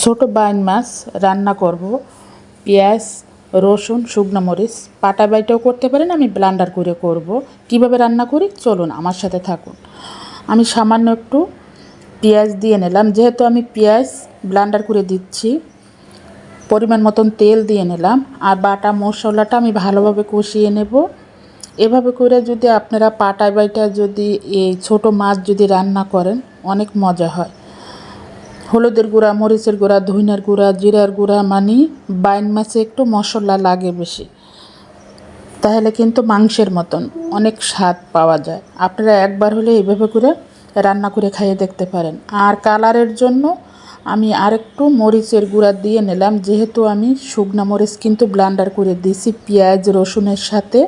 ছোট বাইন মাছ রান্না করব। পেঁয়াজ, রসুন, শুকনো মরিচ পাটা বাইটাও করতে পারেন, আমি ব্লেন্ডার করে করব। কিভাবে রান্না করি চলুন আমার সাথে থাকুন। আমি সামান্য একটু পেঁয়াজ দিয়ে নিলাম, যেহেতু আমি পেঁয়াজ ব্লেন্ডার করে দিচ্ছি। পরিমাণ মতন তেল দিয়ে নিলাম, আর বাটা মশলাটা আমি ভালোভাবে কষিয়ে নেব। এভাবে করে যদি আপনারা পাটা বাইটা যদি এই ছোট মাছ যদি রান্না করেন অনেক মজা হয়। হলুদের গুঁড়া, মরিচের গুঁড়া, ধনিয়ার গুঁড়া, জিরার গুঁড়া, মানে বাইন মাছে একটু মশলা লাগে বেশি, তাহলে কিন্তু মাংসের মতন অনেক স্বাদ পাওয়া যায়। আপনারা একবার হলে এইভাবে করে রান্না করে খাইয়ে দেখতে পারেন। আর কালারের জন্য আমি আরেকটু মরিচের গুঁড়া দিয়ে নিলাম, যেহেতু আমি শুকনো মরিচ কিন্তু ব্লেন্ডার করে দিয়েছি পেঁয়াজ রসুনের সাথে।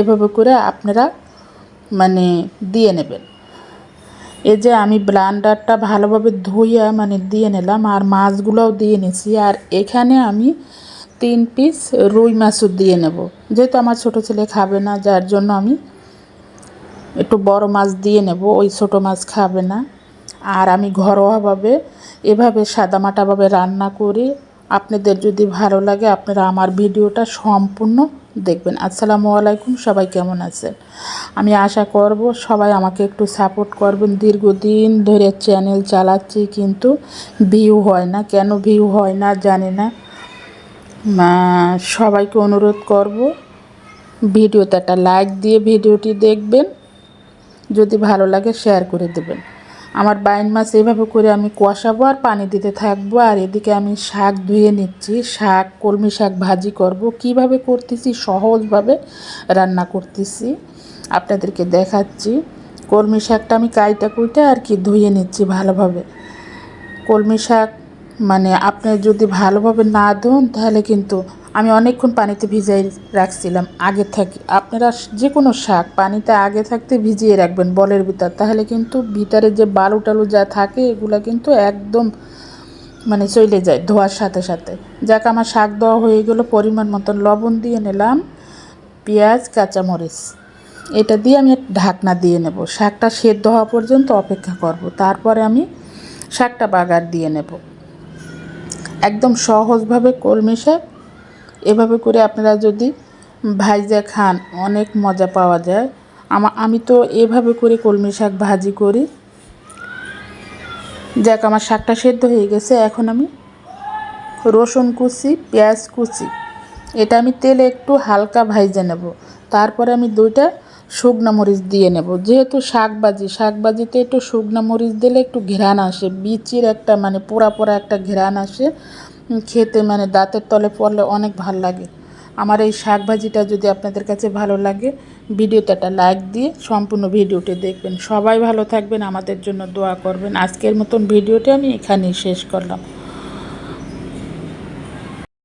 এভাবে করে আপনারা মানে দিয়ে নেবেন। এই যে আমি ব্লেন্ডারটা ভালোভাবে ধুইয়া দিয়ে নিলাম, আর মাছগুলোও দিয়ে নিছি। আর এখানে আমি 3 পিস রুই মাছও দিয়ে নেব, যেহেতু আমার ছোট ছেলে খাবে না, যার জন্য আমি একটু বড় মাছ দিয়ে নেব, ওই ছোট মাছ খাবে না। আর আমি ঘরোয়াভাবে এভাবে সাদামাটাভাবে রান্না করি। আপনাদের যদি ভালো লাগে আপনারা আমার ভিডিওটা সম্পূর্ণ দেখবেন। আসসালামু আলাইকুম, সবাই কেমন আছেন? আমি আশা করব সবাই আমাকে একটু সাপোর্ট করবেন। দীর্ঘদিন ধরে চ্যানেল চালাচ্ছি কিন্তু ভিউ হয় না, কেন ভিউ হয় না জানি না। সবাইকে অনুরোধ করব ভিডিওতে একটা লাইক দিয়ে ভিডিওটি দেখবেন, যদি ভালো লাগে শেয়ার করে দেবেন। আমার বাইন মাছ এইভাবে করে আমি কষাবো আর পানি দিতে থাকবো। আর এদিকে আমি শাক ধুয়ে নিচ্ছি, শাক কলমি শাক ভাজি করব। কিভাবে করতেছি সহজভাবে রান্না করতেছি, আপনাদেরকে দেখাচ্ছি। কলমি শাকটা আমি কাইটা কুইটা আর কি ধুয়ে নিচ্ছি ভালোভাবে। কলমি শাক আপনি যদি ভালোভাবে না ধোন তাহলে কিন্তু, আমি অনেকক্ষণ পানিতে ভিজাই রাখছিলাম আগে থাকি। আপনারা যে কোনো শাক পানিতে আগে থাকতে ভিজিয়ে রাখবেন বলের ভিতর, তাহলে কিন্তু ভিতরে যে বালু টালু যা থাকে এগুলো কিন্তু একদম চলে যায় ধোয়ার সাথে সাথে। যাক, আমার শাক দেওয়া হয়ে গেল। পরিমাণ মতন লবণ দিয়ে নিলাম, পেঁয়াজ, কাঁচামরিচ এটা দিয়ে আমি ঢাকনা দিয়ে নেব। শাকটা সেদ্ধ হওয়া পর্যন্ত অপেক্ষা করব, তারপরে আমি শাকটা বাগার দিয়ে নেব। একদম সহজভাবে কলমি শাক এভাবে করে আপনারা যদি ভাইজা খান অনেক মজা পাওয়া যায়। আমি তো এভাবে করে কলমি শাক ভাজি করি। যাক, আমার শাকটা সেদ্ধ হয়ে গেছে। এখন আমি রসুন কুচি, পেঁয়াজ কুচি এটা আমি তেলে একটু হালকা ভাইজে নেব। তারপরে আমি 2টা শুকনো মরিচ দিয়ে নেব। যেহেতু শাকবাজিতে একটু শুকনো মরিচ দিলে একটু ঘ্রাণ আসে, বিচির একটা পোড়া পোড়া একটা ঘ্রাণ আসে, খেতে দাঁতের তলে পড়লে অনেক ভালো লাগে। আমার এই শাক ভাজিটা যদি আপনাদের কাছে ভালো লাগে ভিডিওতে একটা লাইক দিয়ে সম্পূর্ণ ভিডিওটি দেখবেন। সবাই ভালো থাকবেন, আমাদের জন্য দোয়া করবেন। আজকের মতন ভিডিওটি আমি এখানেই শেষ করলাম।